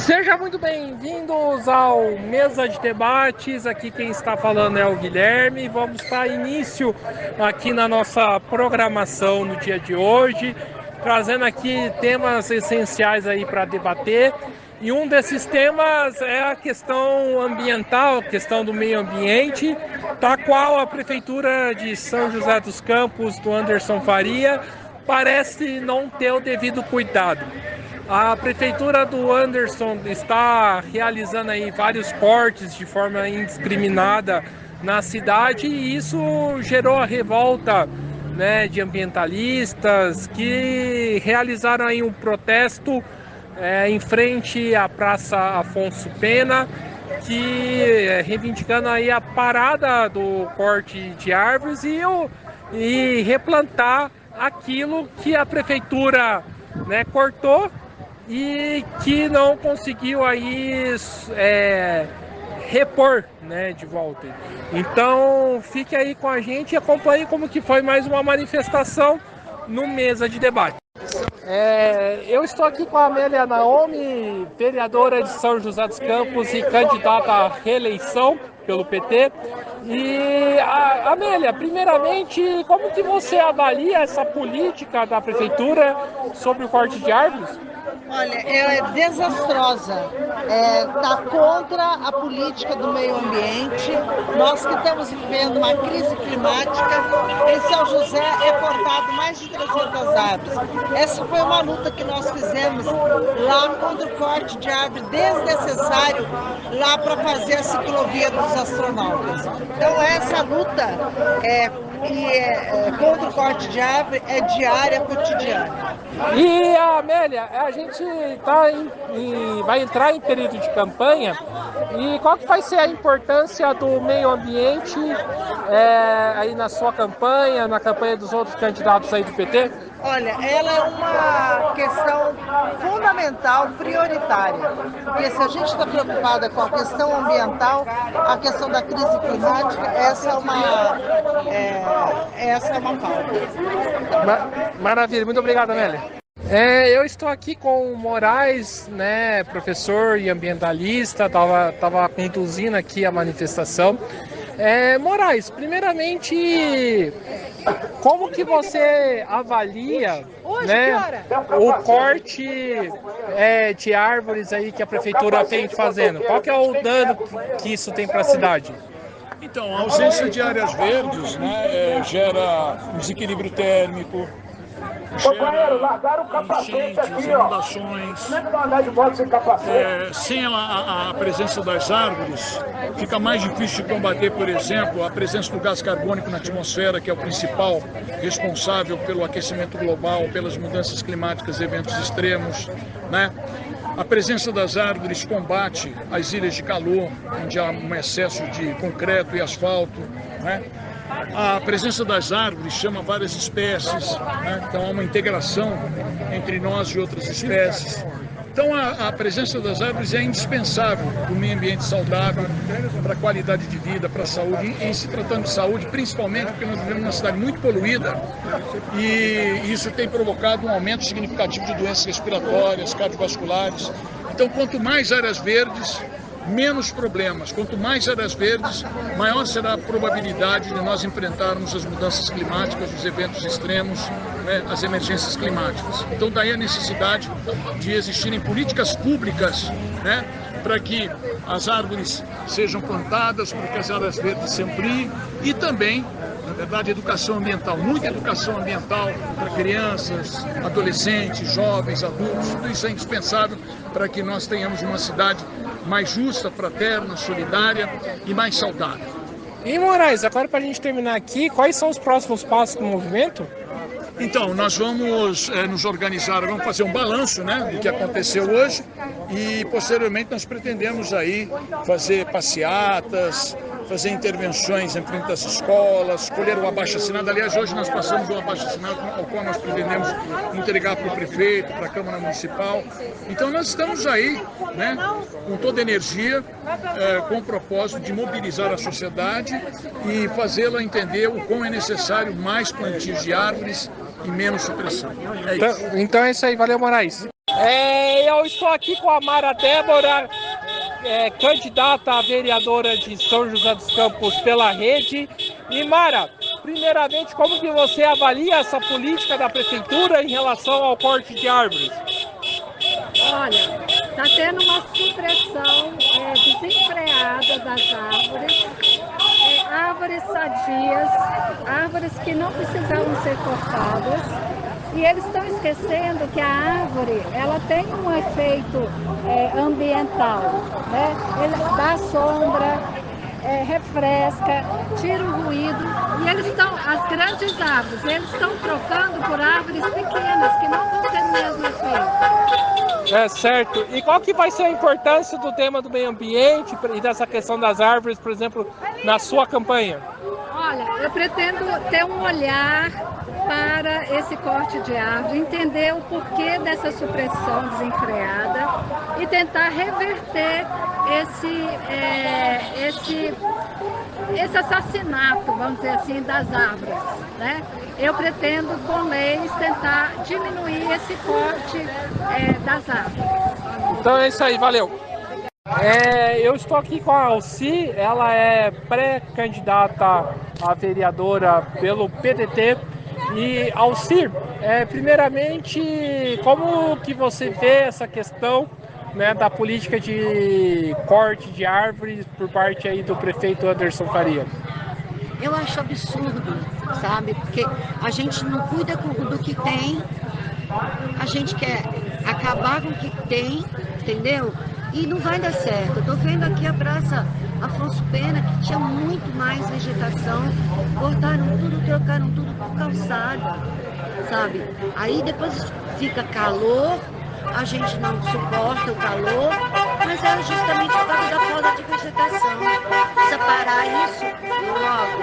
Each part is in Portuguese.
Sejam muito bem-vindos ao Mesa de Debates. Aqui quem está falando é o Guilherme. Vamos dar início aqui na nossa programação no dia de hoje, trazendo aqui temas essenciais aí para debater. E um desses temas é a questão ambiental, a questão do meio ambiente, da qual a Prefeitura de São José dos Campos, do Anderson Faria, parece não ter o devido cuidado. A prefeitura do Anderson está realizando aí vários cortes de forma indiscriminada na cidade e isso gerou a revolta, né, de ambientalistas que realizaram aí um protesto em frente à Praça Afonso Pena, reivindicando aí a parada do corte de árvores e replantar aquilo que a prefeitura, né, cortou e que não conseguiu aí repor, né, de volta. Então fique aí com a gente e acompanhe como que foi mais uma manifestação no Mesa de Debate. Eu estou aqui com a Amélia Naomi, vereadora de São José dos Campos e candidata à reeleição pelo PT. E Amélia, primeiramente, como que você avalia essa política da prefeitura sobre o corte de árvores? Olha, é desastrosa, está contra a política do meio ambiente. Nós que estamos vivendo uma crise climática, em São José é cortado mais de 300 árvores. Essa foi uma luta que nós fizemos lá contra o corte de árvore desnecessário lá para fazer a ciclovia dos astronautas. Então essa luta contra o corte de árvore é diária, cotidiana. E Amélia, a gente vai entrar em período de campanha e qual que vai ser a importância do meio ambiente aí na sua campanha, na campanha dos outros candidatos aí do PT? Olha, ela é uma questão fundamental, prioritária, porque se a gente está preocupada com a questão ambiental, a questão da crise climática, essa é uma pauta. Maravilha, muito obrigado, Amélia. Eu estou aqui com o Moraes, né, professor e ambientalista, estava conduzindo aqui a manifestação. Moraes, primeiramente, como que você avalia, né, o corte de árvores aí que a prefeitura tem fazendo? Qual que é o dano que isso tem para a cidade? Então, a ausência de áreas verdes, né, gera um desequilíbrio térmico, gera enchentes, inundações. Sem a presença das árvores, fica mais difícil de combater, por exemplo, a presença do gás carbônico na atmosfera, que é o principal responsável pelo aquecimento global, pelas mudanças climáticas e eventos extremos, né? A presença das árvores combate as ilhas de calor, onde há um excesso de concreto e asfalto, né? A presença das árvores chama várias espécies, né? Então há uma integração entre nós e outras espécies. Então a presença das árvores é indispensável para o meio ambiente saudável, para a qualidade de vida, para a saúde. Em se tratando de saúde, principalmente porque nós vivemos numa cidade muito poluída e isso tem provocado um aumento significativo de doenças respiratórias, cardiovasculares. Então quanto mais áreas verdes, menos problemas. Quanto mais áreas verdes, maior será a probabilidade de nós enfrentarmos as mudanças climáticas, os eventos extremos, né, as emergências climáticas. Então daí a necessidade de existirem políticas públicas, né, para que as árvores sejam plantadas, para que as áreas verdes se ampliem e também, na verdade, educação ambiental, muita educação ambiental para crianças, adolescentes, jovens, adultos, tudo isso é indispensável para que nós tenhamos uma cidade mais justa, fraterna, solidária e mais saudável. E Moraes, agora para a gente terminar aqui, quais são os próximos passos do movimento? Então, nós vamos nos organizar, vamos fazer um balanço, né, do que aconteceu hoje e posteriormente nós pretendemos aí fazer passeatas, fazer intervenções em frente às escolas, colher o abaixo-assinado. Aliás, hoje nós passamos o abaixo-assinado ao qual nós pretendemos entregar para o prefeito, para a Câmara Municipal. Então nós estamos aí, né, com toda a energia, com o propósito de mobilizar a sociedade e fazê-la entender o quão é necessário mais plantios de árvores e menos supressão. É isso. Então é isso aí, valeu, Moraes. Eu estou aqui com a Mara Débora, candidata a vereadora de São José dos Campos pela Rede. E Mara, primeiramente, como que você avalia essa política da prefeitura em relação ao corte de árvores? Olha, está tendo uma supressão desenfreada das árvores, árvores sadias, árvores que não precisavam ser cortadas. E eles estão esquecendo que a árvore, ela tem um efeito ambiental, né? Ele dá sombra, refresca, tira o ruído. E eles estão, as grandes árvores, eles estão trocando por árvores pequenas, que não vão ter o mesmo efeito. Certo. E qual que vai ser a importância do tema do meio ambiente e dessa questão das árvores, por exemplo, na sua campanha? Olha, eu pretendo ter um olhar para esse corte de árvore, entender o porquê dessa supressão desenfreada e tentar reverter esse assassinato, vamos dizer assim, das árvores, né? Eu pretendo, com leis, tentar diminuir esse corte das árvores. Então é isso aí, valeu! Eu estou aqui com a Alci, ela é pré-candidata a vereadora pelo PDT. E Alci, primeiramente, como que você vê essa questão, né, da política de corte de árvores por parte aí do prefeito Anderson Faria? Eu acho absurdo, sabe? Porque a gente não cuida do que tem, a gente quer acabar com o que tem, entendeu? E não vai dar certo. Eu tô vendo aqui a Praça Afonso Pena, que tinha muito mais vegetação, cortaram tudo, trocaram tudo por calçada, sabe? Aí depois fica calor, a gente não suporta o calor, mas é justamente por causa da falta de vegetação. Precisa parar isso logo.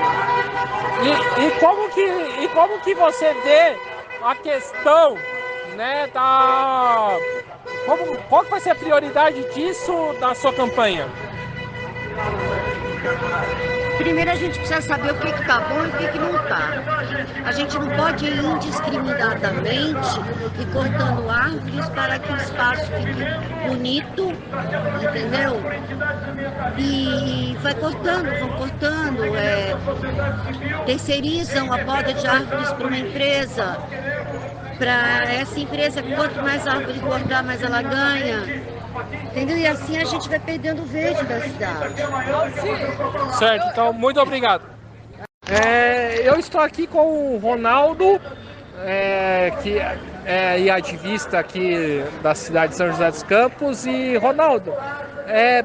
E como que você vê a questão, né, qual vai ser a prioridade disso na sua campanha? Primeiro a gente precisa saber o que está bom e o que não está. A gente não pode ir indiscriminadamente e cortando árvores para que o espaço fique bonito, entendeu? E vão cortando, terceirizam a poda de árvores para uma empresa. Para essa empresa, quanto mais árvore cortar, mais ela ganha. Entendeu? E assim a gente vai perdendo o verde da cidade. Certo, então muito obrigado. Eu estou aqui com o Ronaldo, que é ativista aqui da cidade de São José dos Campos. E Ronaldo,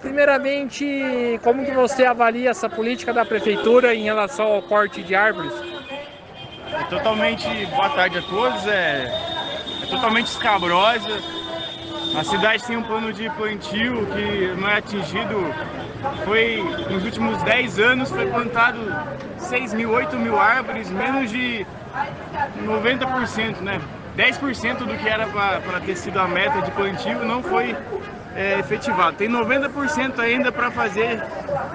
primeiramente, como que você avalia essa política da prefeitura em relação ao corte de árvores? Boa tarde a todos, é totalmente escabrosa. A cidade tem um plano de plantio que não é atingido. Nos últimos 10 anos foi plantado 6 mil, 8 mil árvores, menos de 90%, né? 10% do que era para ter sido a meta de plantio não foi efetivado. Tem 90% ainda para fazer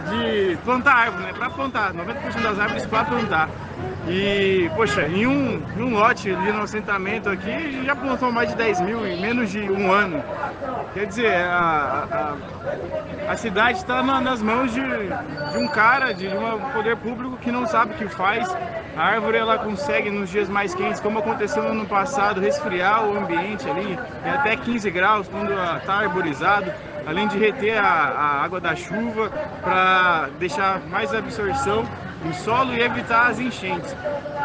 de plantar árvore, né? Para plantar, 90% das árvores para plantar. E, poxa, em um lote ali no assentamento aqui, já plantou mais de 10 mil em menos de um ano. Quer dizer, a cidade está nas mãos de um cara, de um poder público que não sabe o que faz. A árvore, ela consegue, nos dias mais quentes, como aconteceu no ano passado, resfriar o ambiente ali, em até 15 graus, quando está arborizado, além de reter a água da chuva, para deixar mais absorção no solo e evitar as enchentes.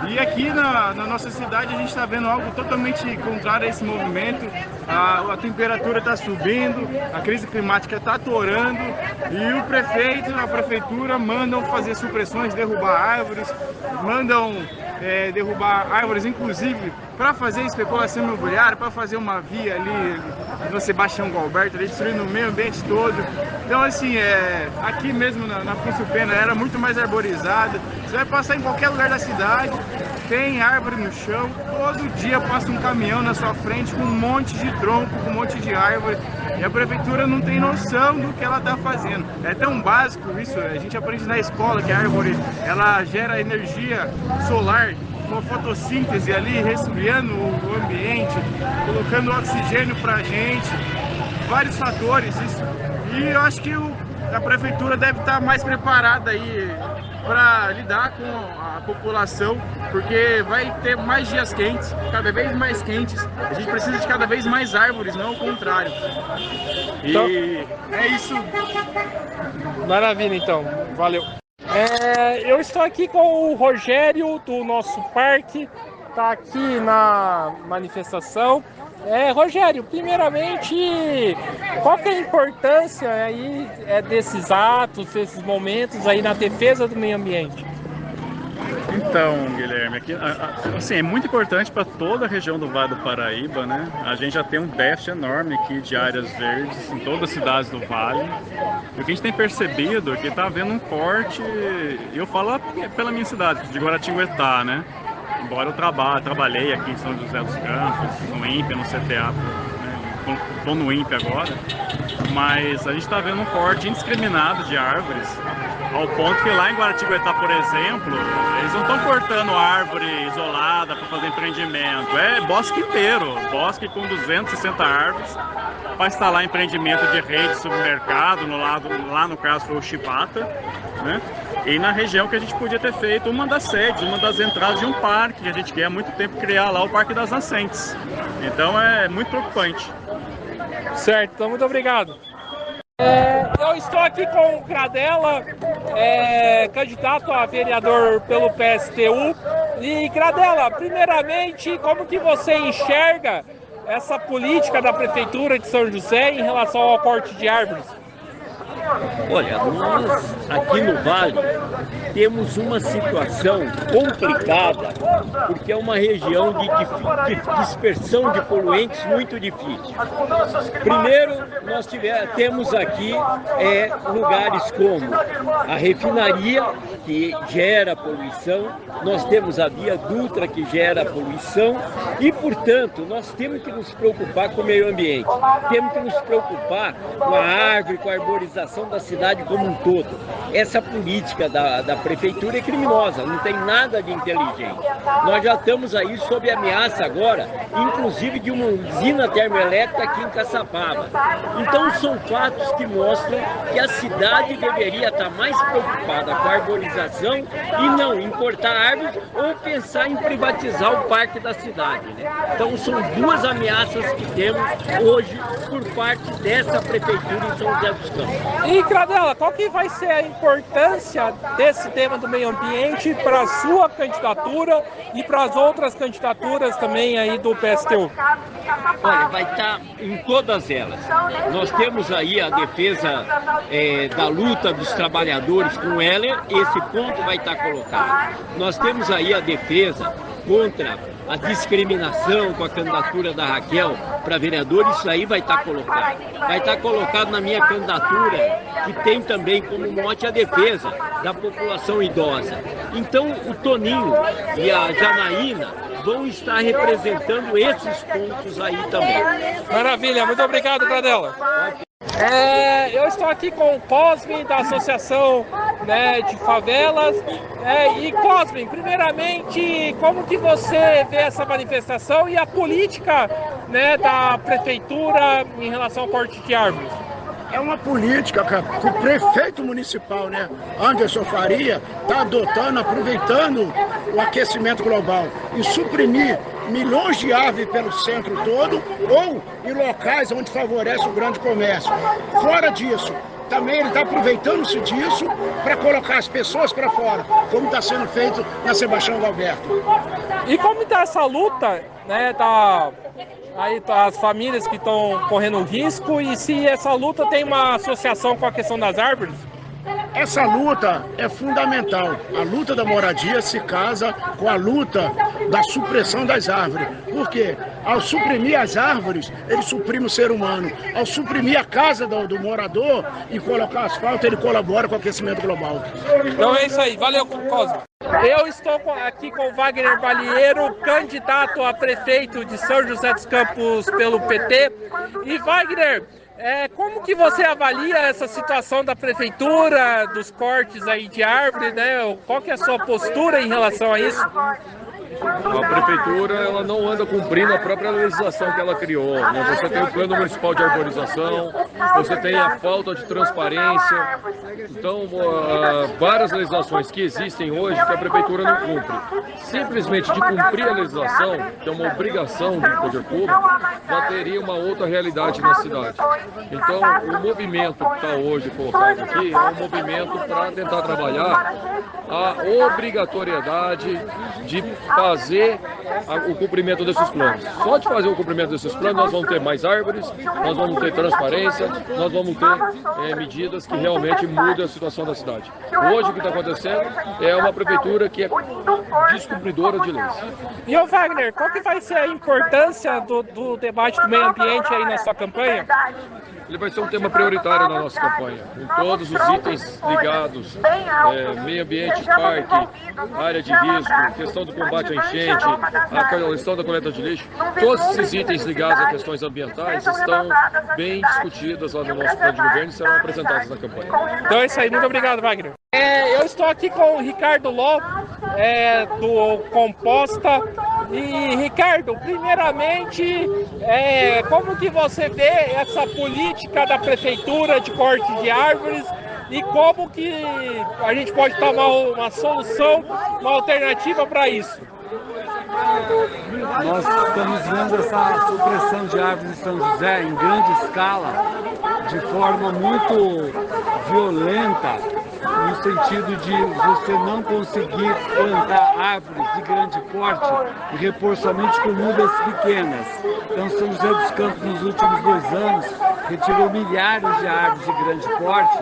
E aqui na nossa cidade a gente está vendo algo totalmente contrário a esse movimento. A temperatura está subindo, a crise climática está atorando e o prefeito, a prefeitura mandam fazer supressões, derrubar árvores, mandam derrubar árvores, inclusive para fazer especulação imobiliária, para fazer uma via ali no Sebastião Galberto, destruindo o meio ambiente todo. Então, assim, aqui mesmo na Afonso Pena era muito mais arborizada. Você vai passar em qualquer lugar da cidade, tem árvore no chão, todo dia passa um caminhão na sua frente com um monte de tronco, com um monte de árvore. E a prefeitura não tem noção do que ela está fazendo. É tão básico isso, a gente aprende na escola que a árvore ela gera energia solar uma fotossíntese ali, resfriando o ambiente, colocando oxigênio para a gente, vários fatores. E eu acho que a prefeitura deve estar mais preparada aí para lidar com a população, porque vai ter mais dias quentes, cada vez mais quentes. A gente precisa de cada vez mais árvores, não o contrário. E então, é isso. Maravilha, então. Valeu. Eu estou aqui com o Rogério do nosso parque, está aqui na manifestação. Rogério, primeiramente, qual que é a importância aí desses atos, desses momentos aí na defesa do meio ambiente? Então, Guilherme, aqui, assim, é muito importante para toda a região do Vale do Paraíba, né? A gente já tem um déficit enorme aqui de áreas verdes em todas as cidades do Vale. E o que a gente tem percebido é que está havendo um corte, eu falo pela minha cidade, de Guaratinguetá, né? Embora eu trabalhei aqui em São José dos Campos, no INPE, no CTA, né? Estou no INPE agora, mas a gente está vendo um corte indiscriminado de árvores, ao ponto que lá em Guaratinguetá, por exemplo, eles não estão cortando árvore isolada para fazer empreendimento, é bosque inteiro, bosque com 260 árvores, para instalar empreendimento de rede de supermercado, lá no caso foi o Chibata, né? E na região que a gente podia ter feito uma das sedes, uma das entradas de um parque, que a gente quer há muito tempo criar lá, o Parque das Nascentes. Então é muito preocupante. Certo, então muito obrigado. Eu estou aqui com o Gradella, candidato a vereador pelo PSTU. E Gradella, primeiramente, como que você enxerga essa política da Prefeitura de São José em relação ao corte de árvores? Olha, nós aqui no Vale temos uma situação complicada, porque é uma região de dispersão de poluentes muito difícil. Primeiro, nós temos aqui lugares como a refinaria, que gera poluição, nós temos a Via Dutra, que gera poluição, e, portanto, nós temos que nos preocupar com o meio ambiente, temos que nos preocupar com a árvore, com a arborização da cidade como um todo. Essa política da prefeitura é criminosa, não tem nada de inteligente. Nós já estamos aí sob ameaça agora, inclusive de uma usina termoelétrica aqui em Caçapava. Então são fatos que mostram que a cidade deveria estar mais preocupada com a arborização e não em cortar árvores ou pensar em privatizar o parque da cidade, né? Então são duas ameaças que temos hoje por parte dessa prefeitura em São José dos Campos. E Gradella, qual que vai ser a importância desse tema do meio ambiente para a sua candidatura e para as outras candidaturas também aí do PSTU? Olha, vai estar em todas elas. Nós temos aí a defesa da luta dos trabalhadores com o Heller, esse ponto vai estar colocado. Nós temos aí a defesa contra a discriminação com a candidatura da Raquel para vereador, isso aí vai estar colocado. Vai estar colocado na minha candidatura, que tem também como mote a defesa da população idosa. Então o Toninho e a Janaína vão estar representando esses pontos aí também. Maravilha, muito obrigado, Gradella. Eu estou aqui com o Cosme, da Associação, né, de Favelas. E Cosme, primeiramente, como que você vê essa manifestação e a política, né, da Prefeitura em relação ao corte de árvores? É uma política que o prefeito municipal, né, Anderson Faria, está adotando, aproveitando o aquecimento global e suprimir milhões de árvores pelo centro todo ou em locais onde favorece o grande comércio. Fora disso, também ele está aproveitando-se disso para colocar as pessoas para fora, como está sendo feito na Sebastião Galberto. E como está essa luta, né, aí as famílias que estão correndo risco, e se essa luta tem uma associação com a questão das árvores? Essa luta é fundamental. A luta da moradia se casa com a luta da supressão das árvores. Por quê? Ao suprimir as árvores, ele suprime o ser humano. Ao suprimir a casa do morador e colocar asfalto, ele colabora com o aquecimento global. Então é isso aí. Valeu, Cosme. Eu estou aqui com o Wagner Balieiro, candidato a prefeito de São José dos Campos pelo PT. E Wagner, como que você avalia essa situação da prefeitura, dos cortes aí de árvore, né? Qual que é a sua postura em relação a isso? A prefeitura ela não anda cumprindo a própria legislação que ela criou, né? Você tem o plano municipal de arborização, você tem a falta de transparência, então várias legislações que existem hoje que a prefeitura não cumpre. Simplesmente de cumprir a legislação, que é uma obrigação do poder público, já teria uma outra realidade na cidade. Então o movimento que está hoje colocado aqui é um movimento para tentar trabalhar a obrigatoriedade de fazer o cumprimento desses planos. Só de fazer o cumprimento desses planos nós vamos ter mais árvores, nós vamos ter transparência, nós vamos ter medidas que realmente mudem a situação da cidade. Hoje o que está acontecendo é uma prefeitura que é descumpridora de leis. E ô Wagner, qual que vai ser a importância do debate do meio ambiente aí na sua campanha? Ele vai ser um tema prioritário na nossa campanha, com todos os itens ligados, meio ambiente, parque, área de risco, questão do combate à enchente, a questão da coleta de lixo. Todos esses itens ligados a questões ambientais estão bem discutidos lá no nosso plano de governo e serão apresentados na campanha. Então é isso aí, muito obrigado, Wagner. Eu estou aqui com o Ricardo Ló, do Composta. E Ricardo, primeiramente, como que você vê essa política da prefeitura de corte de árvores e como que a gente pode tomar uma solução, uma alternativa para isso? Nós estamos vendo essa supressão de árvores em São José em grande escala, de forma muito violenta, no sentido de você não conseguir plantar árvores de grande porte e repor somente com mudas pequenas. Então, São José dos Campos, nos últimos 2 anos, retirou milhares de árvores de grande porte,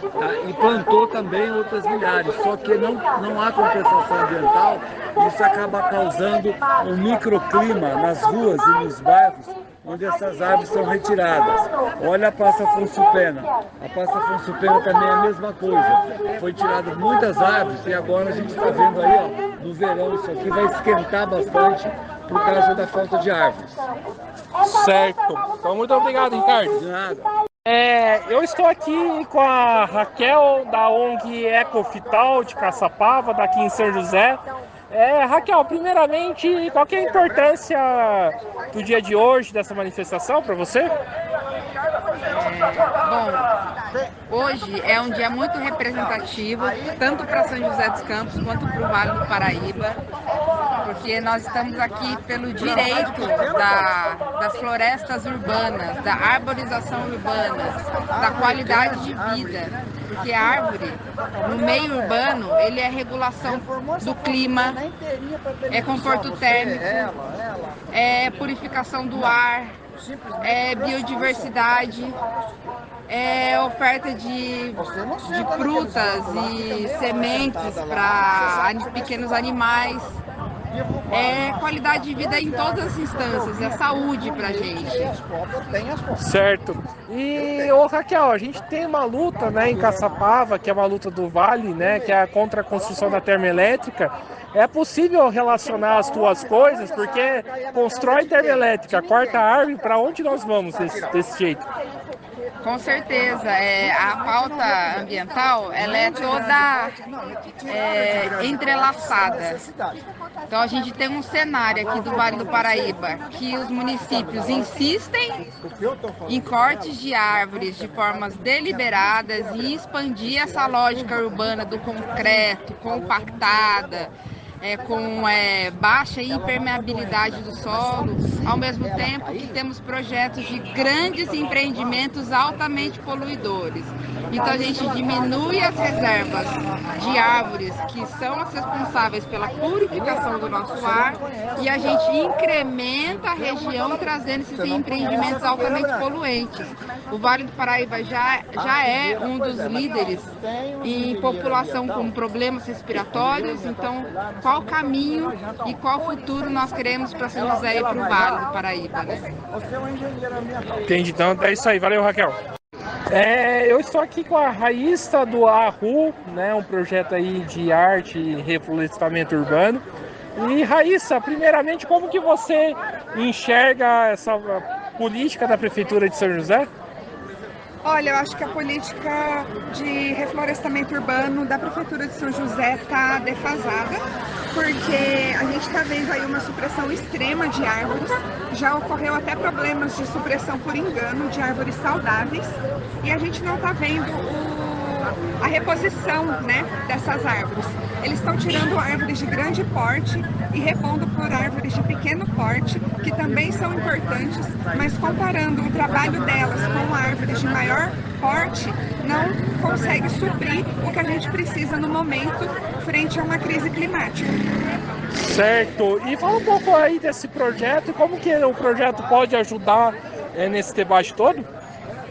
tá? E plantou também outras milhares, só que não há compensação ambiental e isso acaba causando um microclima nas ruas e nos bairros onde essas árvores são retiradas. Olha a Praça Afonso Pena. A Praça Afonso Pena também é a mesma coisa. Foi tirado muitas árvores e agora a gente está vendo aí, ó, no verão, isso aqui vai esquentar bastante por causa da falta de árvores. Certo. Então, muito obrigado, Ricardo. De nada. Eu estou aqui com a Raquel, da ONG Ecofital de Caçapava, daqui em São José. Raquel, primeiramente, qual que é a importância do dia de hoje, dessa manifestação, para você? Bom, hoje é um dia muito representativo, tanto para São José dos Campos quanto para o Vale do Paraíba, porque nós estamos aqui pelo direito das florestas urbanas, da arborização urbana, da qualidade de vida, porque a árvore, no meio urbano, ele é regulação do clima, é conforto térmico, é purificação do ar, é biodiversidade, é oferta de frutas e sementes para pequenos animais, é qualidade de vida em todas as instâncias, é saúde pra gente. Certo. E, Raquel, a gente tem uma luta, né, em Caçapava, que é uma luta do Vale, né, que é contra a construção da termoelétrica. É possível relacionar as duas coisas? Porque constrói termoelétrica, corta a árvore, para onde nós vamos desse jeito? Com certeza, a pauta ambiental ela é toda entrelaçada. Então a gente tem um cenário aqui do Vale do Paraíba que os municípios insistem em cortes de árvores de formas deliberadas e expandir essa lógica urbana do concreto, compactada, com baixa impermeabilidade do solo, ao mesmo tempo que temos projetos de grandes empreendimentos altamente poluidores. Então a gente diminui as reservas de árvores que são as responsáveis pela purificação do nosso ar e a gente incrementa a região trazendo esses empreendimentos altamente poluentes. O Vale do Paraíba já é um dos líderes em população com problemas respiratórios, então qual caminho e qual futuro nós queremos para São José e para o Vale do Paraíba, né? Entendi, então é isso aí, valeu, Raquel. Eu estou aqui com a Raíssa do ARRU, né, um projeto aí de arte e reflorestamento urbano. E Raíssa, primeiramente, como que você enxerga essa política da Prefeitura de São José? Olha, eu acho que a política de reflorestamento urbano da Prefeitura de São José está defasada, porque a gente está vendo aí uma supressão extrema de árvores, já ocorreu até problemas de supressão por engano de árvores saudáveis, e a gente não está vendo a reposição, né, dessas árvores. Eles estão tirando árvores de grande porte e repondo por árvores de pequeno porte, que também são importantes, mas comparando o trabalho delas com árvores de maior porte, não consegue suprir o que a gente precisa no momento frente a uma crise climática. Certo. E fala um pouco aí desse projeto e como que o projeto pode ajudar nesse debate todo?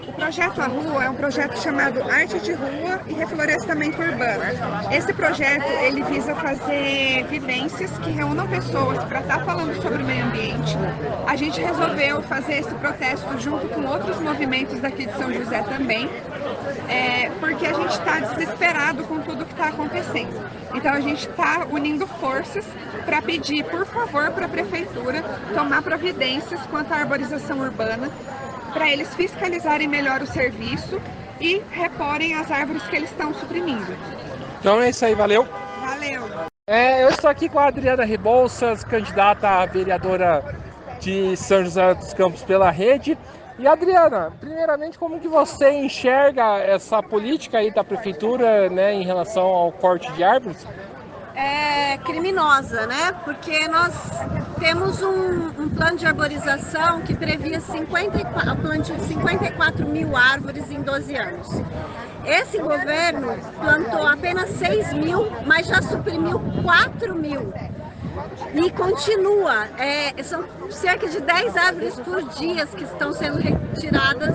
O projeto A Rua é um projeto chamado Arte de Rua e Reflorestamento Urbano. Esse projeto ele visa fazer vivências que reúnam pessoas para estar falando sobre o meio ambiente. A gente resolveu fazer esse protesto junto com outros movimentos daqui de São José também, porque a gente está desesperado com tudo que está acontecendo. Então a gente está unindo forças para pedir, por favor, para a Prefeitura tomar providências quanto à arborização urbana, para eles fiscalizarem melhor o serviço e reporem as árvores que eles estão suprimindo. Então é isso aí, valeu. Valeu. Eu estou aqui com a Adriana Rebouças, candidata a vereadora de São José dos Campos pela Rede. E Adriana, primeiramente, como que você enxerga essa política aí da prefeitura, né, em relação ao corte de árvores? É criminosa, né? Porque nós temos um plano de arborização que previa o plantio de 54 mil árvores em 12 anos. Esse governo plantou apenas 6 mil, mas já suprimiu 4 mil. E continua, são cerca de 10 árvores por dia que estão sendo retiradas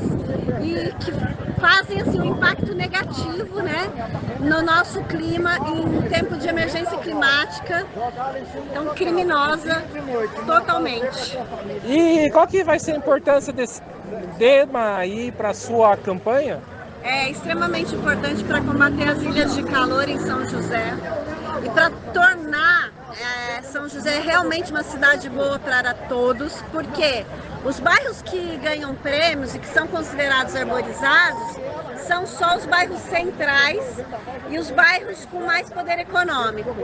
e que fazem assim, um impacto negativo, né, no nosso clima em tempo de emergência climática. Então, criminosa totalmente. E qual que vai ser a importância desse tema aí para a sua campanha? É extremamente importante para combater as ilhas de calor em São José e para tornar São José realmente uma cidade boa para todos, porque os bairros que ganham prêmios e que são considerados arborizados são só os bairros centrais e os bairros com mais poder econômico.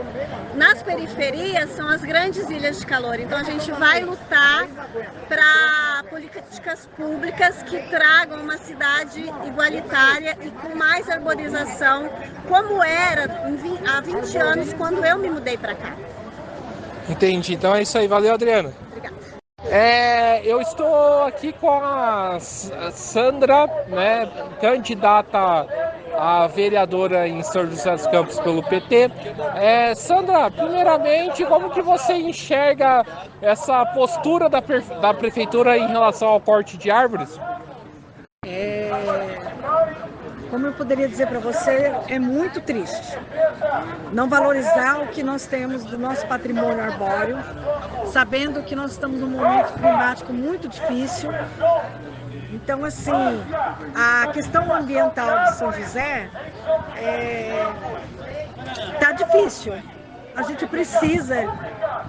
Nas periferias são as grandes ilhas de calor, então a gente vai lutar para políticas públicas que tragam uma cidade igualitária e com mais arborização, como era há 20 anos quando eu me mudei para cá. Entendi, então é isso aí, valeu, Adriana. Obrigada. Eu estou aqui com a Sandra, né, candidata a vereadora em São José dos Campos pelo PT. Sandra, primeiramente, como que você enxerga essa postura da prefeitura em relação ao corte de árvores? Como eu poderia dizer para você, é muito triste não valorizar o que nós temos do nosso patrimônio arbóreo, sabendo que nós estamos num momento climático muito difícil. Então, assim, a questão ambiental de São José está difícil. A gente precisa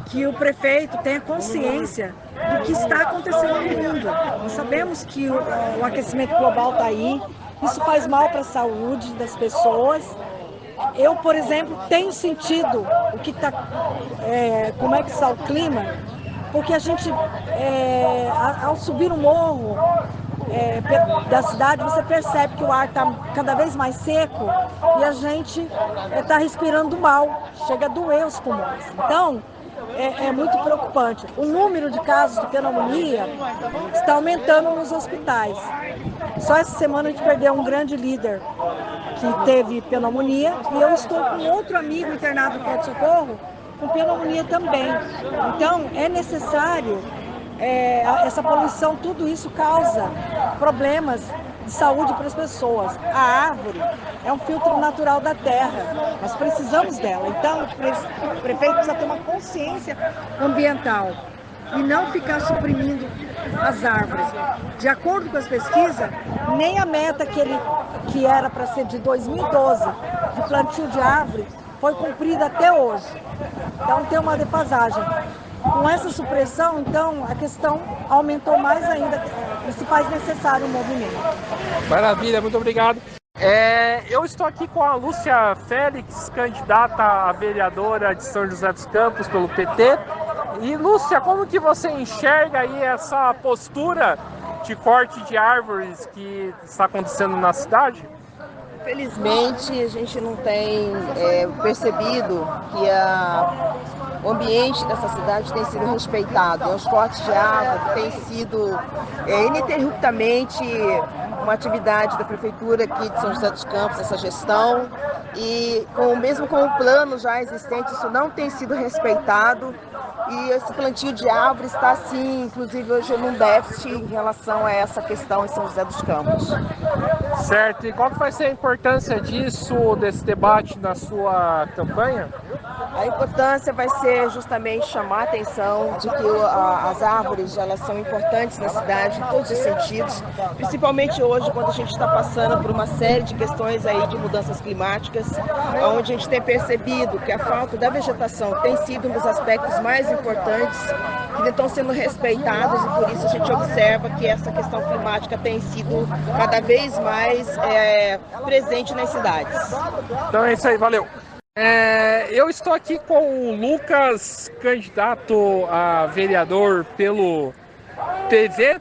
que o prefeito tenha consciência do que está acontecendo no mundo. Nós sabemos que o aquecimento global está aí. Isso faz mal para a saúde das pessoas. Eu, por exemplo, tenho sentido o que como é que está o clima, porque a gente, ao subir o morro da cidade, você percebe que o ar está cada vez mais seco e a gente está respirando mal, chega a doer os pulmões. Então, é muito preocupante. O número de casos de pneumonia está aumentando nos hospitais. Só essa semana a gente perdeu um grande líder que teve pneumonia e eu estou com outro amigo internado no pronto-socorro com pneumonia também. Então, é necessário, essa poluição, tudo isso causa problemas de saúde para as pessoas. A árvore é um filtro natural da terra, nós precisamos dela. Então, o prefeito precisa ter uma consciência ambiental e não ficar suprimindo as árvores. De acordo com as pesquisas, nem a meta que era para ser de 2012 de plantio de árvore foi cumprida até hoje. Então tem uma defasagem. Com essa supressão, então, a questão aumentou mais ainda e se faz necessário um movimento. Maravilha, muito obrigado. Eu estou aqui com a Lúcia Félix, candidata a vereadora de São José dos Campos pelo PT. E Lúcia, como que você enxerga aí essa postura de corte de árvores que está acontecendo na cidade? Felizmente, a gente não tem percebido que o ambiente dessa cidade tem sido respeitado. Os cortes de árvore têm sido ininterruptamente uma atividade da Prefeitura aqui de São José dos Campos, essa gestão, e mesmo com o plano já existente, isso não tem sido respeitado. E esse plantio de árvores está, sim, inclusive hoje num déficit em relação a essa questão em São José dos Campos. Certo. E qual que vai ser a importância disso, desse debate na sua campanha? A importância vai ser justamente chamar a atenção de que as árvores elas são importantes na cidade em todos os sentidos, principalmente hoje quando a gente está passando por uma série de questões aí de mudanças climáticas, onde a gente tem percebido que a falta da vegetação tem sido um dos aspectos mais importantes que não estão sendo respeitados, e por isso a gente observa que essa questão climática tem sido cada vez mais presente nas cidades. Então é isso aí, valeu! Eu estou aqui com o Lucas, candidato a vereador pelo PV.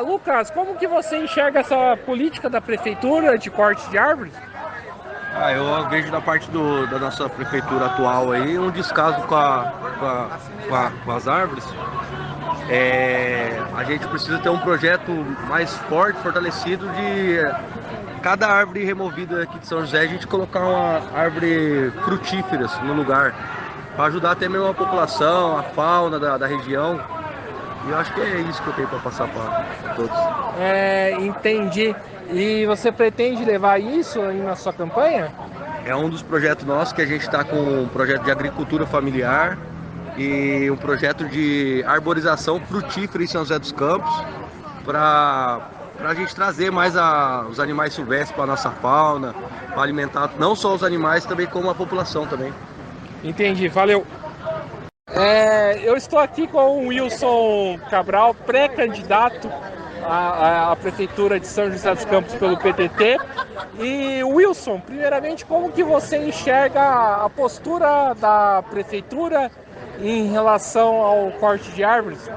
Lucas, como que você enxerga essa política da prefeitura de corte de árvores? Eu vejo da parte da nossa prefeitura atual aí um descaso com as árvores. A gente precisa ter um projeto mais forte, fortalecido de cada árvore removida aqui de São José, a gente colocar uma árvore frutíferas no lugar, para ajudar até mesmo a população, a fauna da região. E eu acho que é isso que eu tenho para passar para todos. Entendi. E você pretende levar isso aí na sua campanha? É um dos projetos nossos, que a gente está com um projeto de agricultura familiar e um projeto de arborização frutífera em São José dos Campos, para a gente trazer mais os animais silvestres para a nossa fauna, para alimentar não só os animais, também como a população também. Entendi, valeu. Eu estou aqui com o Wilson Cabral, pré-candidato à Prefeitura de São José dos Campos pelo PTT. E Wilson, primeiramente, como que você enxerga a postura da Prefeitura em relação ao corte de árvores?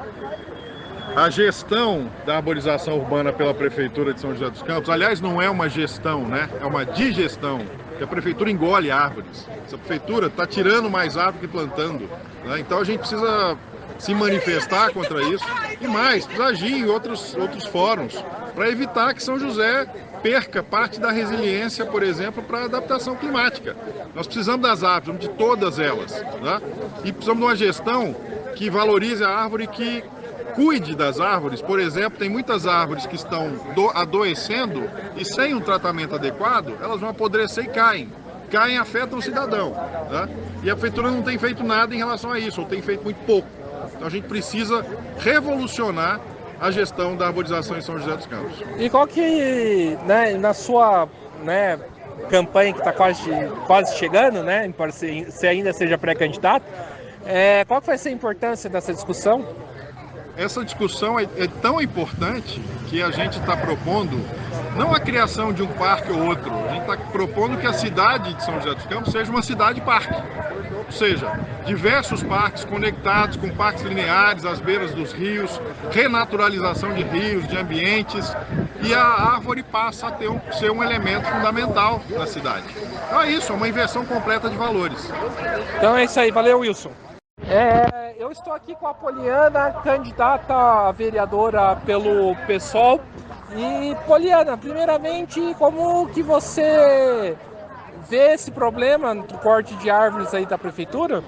A gestão da arborização urbana pela Prefeitura de São José dos Campos, aliás, não é uma gestão, né? É uma digestão. A Prefeitura engole árvores. Essa Prefeitura está tirando mais árvore que plantando, né? Então a gente precisa se manifestar contra isso e mais, precisa agir em outros fóruns para evitar que São José perca parte da resiliência, por exemplo, para a adaptação climática. Nós precisamos das árvores, de todas elas, né? E precisamos de uma gestão que valorize a árvore, que cuide das árvores. Por exemplo, tem muitas árvores que estão adoecendo e sem um tratamento adequado, elas vão apodrecer e caem. Caem e afetam o cidadão, né? E a Prefeitura não tem feito nada em relação a isso, ou tem feito muito pouco. Então a gente precisa revolucionar a gestão da arborização em São José dos Campos. E qual que, né, na sua campanha que está quase chegando, né, embora você ainda seja pré-candidato, qual que vai ser a importância dessa discussão? Essa discussão é tão importante que a gente está propondo não a criação de um parque ou outro, a gente está propondo que a cidade de São José dos Campos seja uma cidade-parque. Ou seja, diversos parques conectados com parques lineares às beiras dos rios, renaturalização de rios, de ambientes, e a árvore passa a ser um elemento fundamental da cidade. Então é isso, é uma inversão completa de valores. Então é isso aí, valeu, Wilson. Eu estou aqui com a Poliana, candidata a vereadora pelo PSOL. E Poliana, primeiramente, como que você vê esse problema do corte de árvores aí da Prefeitura?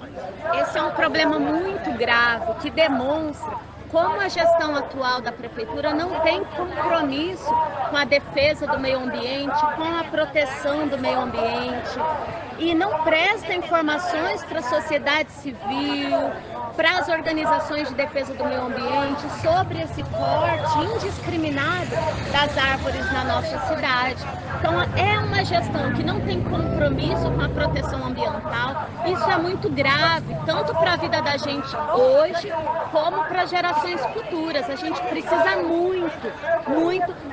Esse é um problema muito grave que demonstra como a gestão atual da Prefeitura não tem compromisso com a defesa do meio ambiente, com a proteção do meio ambiente, e não presta informações para a sociedade civil, para as organizações de defesa do meio ambiente sobre esse corte indiscriminado das árvores na nossa cidade. Então é uma gestão que não tem compromisso com a proteção ambiental. Isso é muito grave, tanto para a vida da gente hoje, como para gerações futuras. A gente precisa muito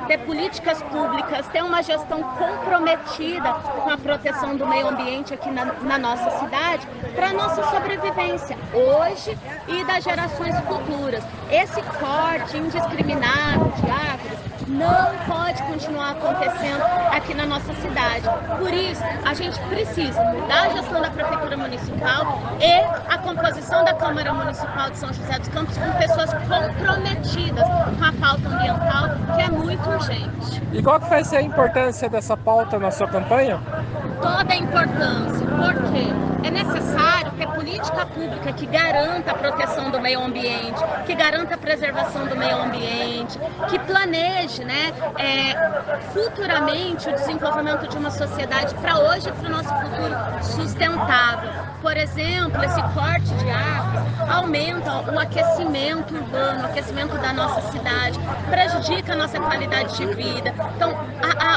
ter políticas públicas, ter uma gestão comprometida com a proteção do meio ambiente aqui na nossa cidade, para a nossa sobrevivência hoje e das gerações futuras. Esse corte indiscriminado de árvores não pode continuar acontecendo aqui na nossa cidade. Por isso, a gente precisa mudar a gestão da Prefeitura Municipal e a composição da Câmara Municipal de São José dos Campos com pessoas comprometidas com a pauta ambiental, que é muito urgente. E qual que vai ser a importância dessa pauta na sua campanha? Toda a importância, porque é necessário ter política pública que garanta a proteção do meio ambiente, que garanta a preservação do meio ambiente, que planeje, futuramente o desenvolvimento de uma sociedade para hoje e para o nosso futuro sustentável. Por exemplo, esse corte de árvores aumenta o aquecimento urbano, o aquecimento da nossa cidade, prejudica a nossa qualidade de vida. Então,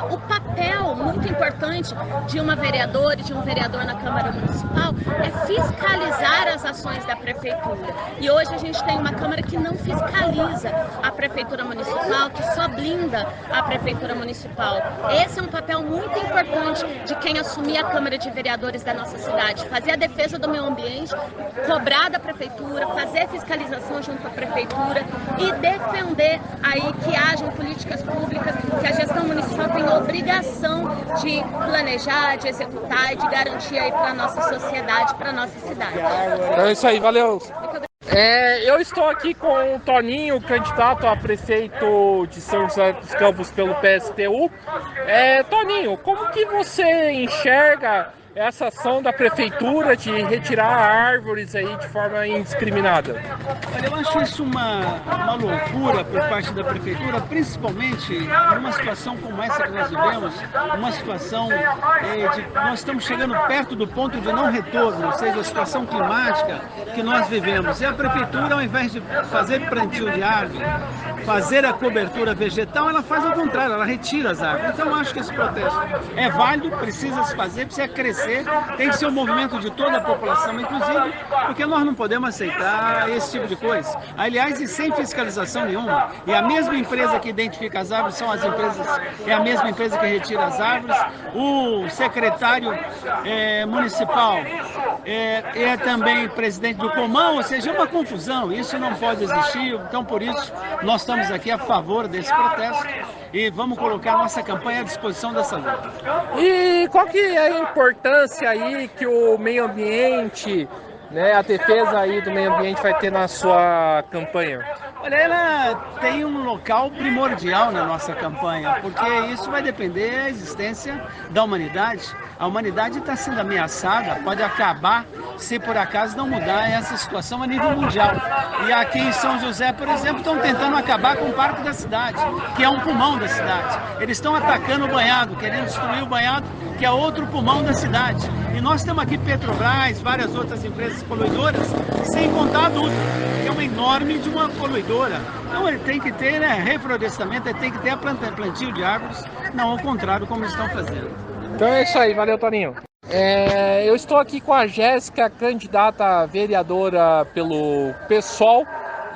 o papel muito importante de uma vereadora e de um vereador na Câmara Municipal é fiscalizar as ações da Prefeitura. E hoje a gente tem uma Câmara que não fiscaliza a Prefeitura Municipal, que só blinda a Prefeitura Municipal. Esse é um papel muito importante de quem assumir a Câmara de Vereadores da nossa cidade, fazer a defesa do meio ambiente, cobrar da Prefeitura, fazer fiscalização junto à Prefeitura e defender aí que hajam políticas públicas, que a gestão municipal tem a obrigação de planejar, de executar e de garantir aí para a nossa sociedade, para a nossa cidade. É isso aí, valeu! Eu estou aqui com o Toninho, candidato a prefeito de São José dos Campos pelo PSTU. Toninho, como que você enxerga essa ação da prefeitura de retirar árvores aí de forma indiscriminada? Olha, eu acho isso uma loucura por parte da prefeitura, principalmente numa situação como essa que nós vivemos, uma situação nós estamos chegando perto do ponto de não retorno, ou seja, a situação climática que nós vivemos. E a prefeitura, ao invés de fazer plantio de árvore, fazer a cobertura vegetal, ela faz ao contrário, ela retira as árvores. Então eu acho que esse protesto é válido, precisa se fazer, precisa crescer. Tem que ser um movimento de toda a população, inclusive, porque nós não podemos aceitar esse tipo de coisa. Aliás, e sem fiscalização nenhuma. E a mesma empresa que identifica as árvores é a mesma empresa que retira as árvores. O secretário municipal é também presidente do Comão, ou seja, é uma confusão. Isso não pode existir. Então, por isso, nós estamos aqui a favor desse protesto e vamos colocar nossa campanha à disposição dessa luta. E qual que é a importância aí que o meio ambiente, a defesa aí do meio ambiente vai ter na sua campanha? Olha, ela tem um local primordial na nossa campanha, porque isso vai depender da existência da humanidade. A humanidade está sendo ameaçada, pode acabar se por acaso não mudar essa situação a nível mundial. E aqui em São José, por exemplo, estão tentando acabar com o Parque da Cidade, que é um pulmão da cidade. Eles estão atacando o banhado, querendo destruir o banhado, que é outro pulmão da cidade. E nós temos aqui Petrobras, várias outras empresas poluidoras, sem contar a Dutra, que é uma enorme de uma poluidora. Então ele tem que ter reflorestamento, ele tem que ter plantio de árvores, não ao contrário como eles estão fazendo. Então é isso aí, valeu Toninho. Eu estou aqui com a Jéssica, candidata a vereadora pelo PSOL.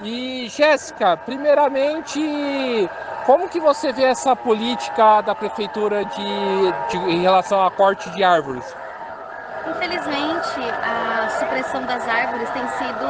E Jéssica, primeiramente, como que você vê essa política da prefeitura em relação ao corte de árvores? Infelizmente, a supressão das árvores tem sido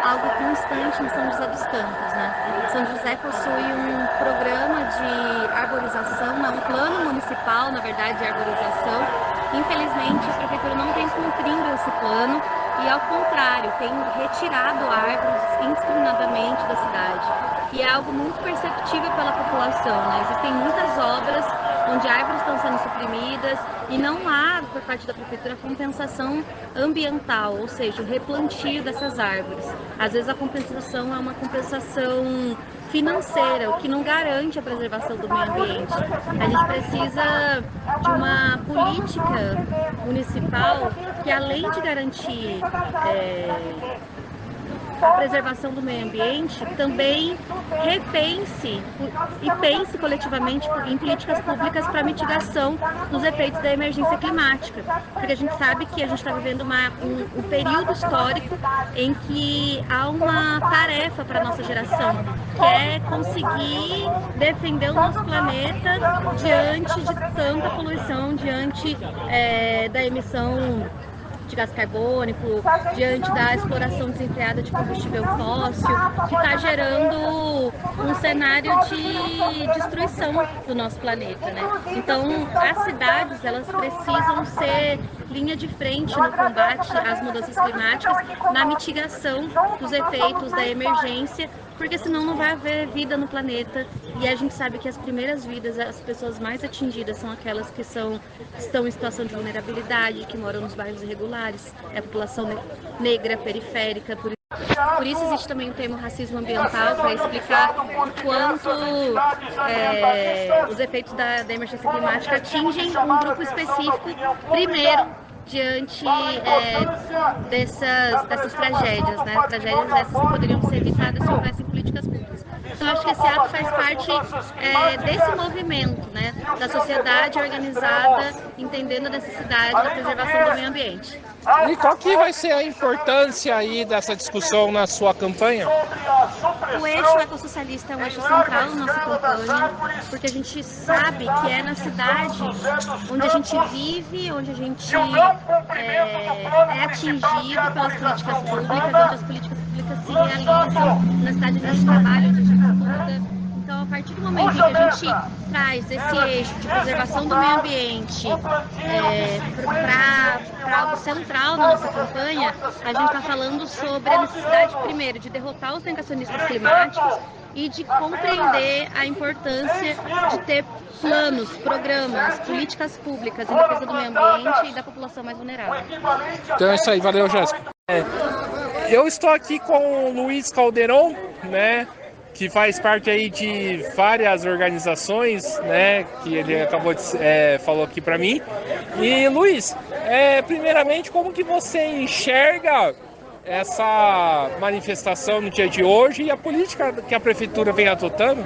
algo constante em São José dos Campos, São José possui um programa de arborização, um plano municipal, na verdade, de arborização. Infelizmente, a prefeitura não tem cumprido esse plano e, ao contrário, tem retirado árvores indiscriminadamente da cidade. E é algo muito perceptível pela população, Existem muitas obras onde árvores estão sendo suprimidas e não há, por parte da prefeitura, compensação ambiental, ou seja, o replantio dessas árvores. Às vezes a compensação é uma compensação financeira, o que não garante a preservação do meio ambiente. A gente precisa de uma política municipal que, além de garantir a preservação do meio ambiente, também repense e pense coletivamente em políticas públicas para mitigação dos efeitos da emergência climática, porque a gente sabe que a gente está vivendo um período histórico em que há uma tarefa para a nossa geração, que é conseguir defender o nosso planeta diante de tanta poluição, diante da emissão de gás carbônico, diante da exploração desenfreada de combustível fóssil, que está gerando um cenário de destruição do nosso planeta, né? Então, as cidades, elas precisam ser linha de frente no combate às mudanças climáticas, na mitigação dos efeitos da emergência, porque senão não vai haver vida no planeta, e a gente sabe que as primeiras vidas, as pessoas mais atingidas são aquelas que estão em situação de vulnerabilidade, que moram nos bairros irregulares, é a população negra, periférica. Por isso existe também o termo racismo ambiental, para explicar o quanto os efeitos da emergência climática atingem um grupo específico, primeiro, diante dessas tragédias, né? Tragédias essas que poderiam ser evitadas se houvessem políticas públicas. Então, acho que esse ato faz parte desse movimento, né? Da sociedade organizada, entendendo a necessidade da preservação do meio ambiente. E qual que vai ser a importância aí dessa discussão na sua campanha? O eixo ecossocialista é um eixo central na nossa campanha, porque a gente sabe que é na cidade onde a gente vive, onde a gente é atingido pelas políticas públicas, onde as políticas públicas se realizam, na cidade onde a gente trabalha, onde a gente estuda. Então, a partir do momento em que a gente traz esse eixo de preservação do meio ambiente para algo central na nossa campanha, a gente está falando sobre a necessidade, primeiro, de derrotar os negacionistas climáticos e de compreender a importância de ter planos, programas, políticas públicas em defesa do meio ambiente e da população mais vulnerável. Então é isso aí, valeu, Jéssica. Eu estou aqui com o Luiz Calderon, né, que faz parte aí de várias organizações, né, que ele acabou de falou aqui para mim. E Luiz, primeiramente, como que você enxerga essa manifestação no dia de hoje e a política que a prefeitura vem adotando?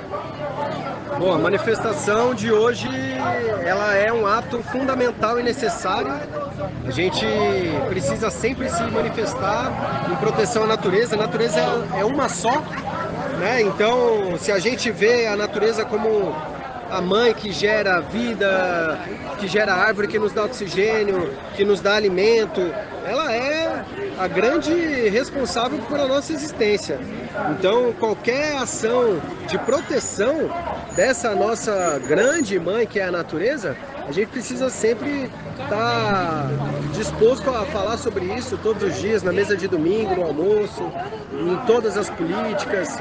Bom, a manifestação de hoje, ela é um ato fundamental e necessário. A gente precisa sempre se manifestar em proteção à natureza. A natureza é uma só, né? Então, se a gente vê a natureza como a mãe que gera vida, que gera árvore, que nos dá oxigênio, que nos dá alimento, ela é a grande responsável pela nossa existência. Então, qualquer ação de proteção dessa nossa grande mãe, que é a natureza, a gente precisa sempre estar disposto a falar sobre isso todos os dias, na mesa de domingo, no almoço, em todas as políticas,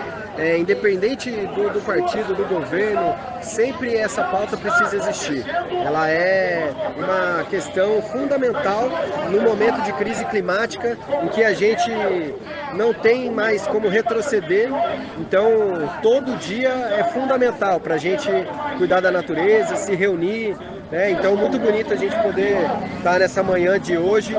independente do partido, do governo, sempre essa pauta precisa existir. Ela é uma questão fundamental no momento de crise climática, em que a gente não tem mais como retroceder. Então, todo dia é fundamental para a gente cuidar da natureza, se reunir. Então, muito bonito a gente poder estar nessa manhã de hoje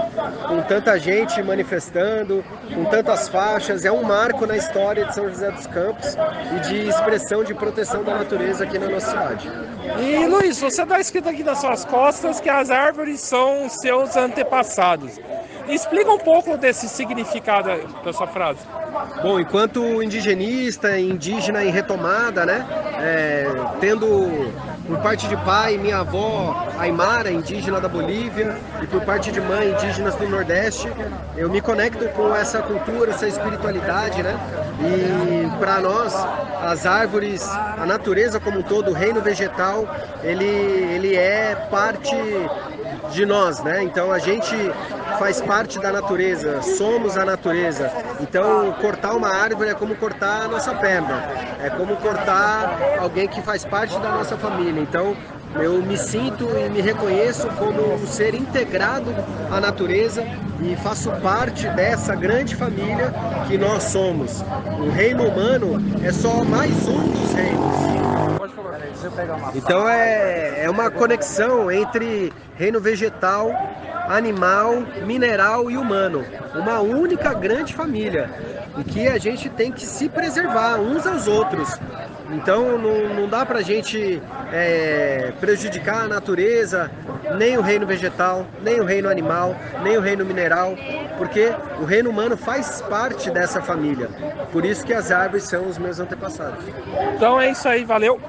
com tanta gente manifestando, com tantas faixas. É um marco na história de São José dos Campos e de expressão de proteção da natureza aqui na nossa cidade. E Luiz, você está escrito aqui nas suas costas que as árvores são seus antepassados. Explica um pouco desse significado da sua frase. Bom, enquanto indigenista, indígena em retomada, né, tendo por parte de pai minha avó Aymara, indígena da Bolívia, e por parte de mãe, indígenas do Nordeste, eu me conecto com essa cultura, essa espiritualidade, né? E para nós, as árvores, a natureza como um todo, o reino vegetal, ele é parte de nós, né? Então a gente faz parte da natureza, somos a natureza. Então cortar uma árvore é como cortar a nossa perna, é como cortar alguém que faz parte da nossa família. Então eu me sinto e me reconheço como um ser integrado à natureza e faço parte dessa grande família que nós somos. O reino humano é só mais um dos reinos. Pode falar. Então é uma conexão entre reino vegetal, animal, mineral e humano. Uma única grande família, em que a gente tem que se preservar uns aos outros. Então não dá pra gente prejudicar a natureza, nem o reino vegetal, nem o reino animal, nem o reino mineral, porque o reino humano faz parte dessa família. Por isso que as árvores são os meus antepassados. Então é isso aí, valeu!